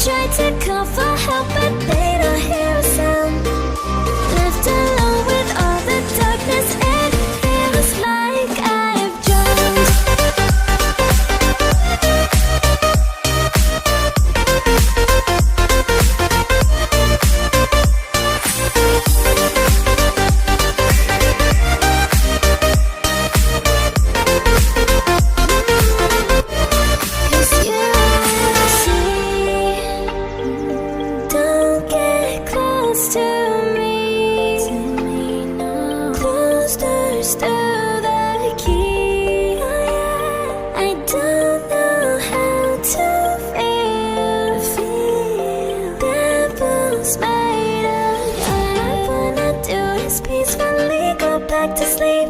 tried to call for help, but they don't hear a sound. Left alone with all the darkness, it feels like I've drowned. Cause you see, don't get close to me. Close doors to the key. I don't know how to feel. Devil's made of. All I wanna do is peacefully go back to sleep.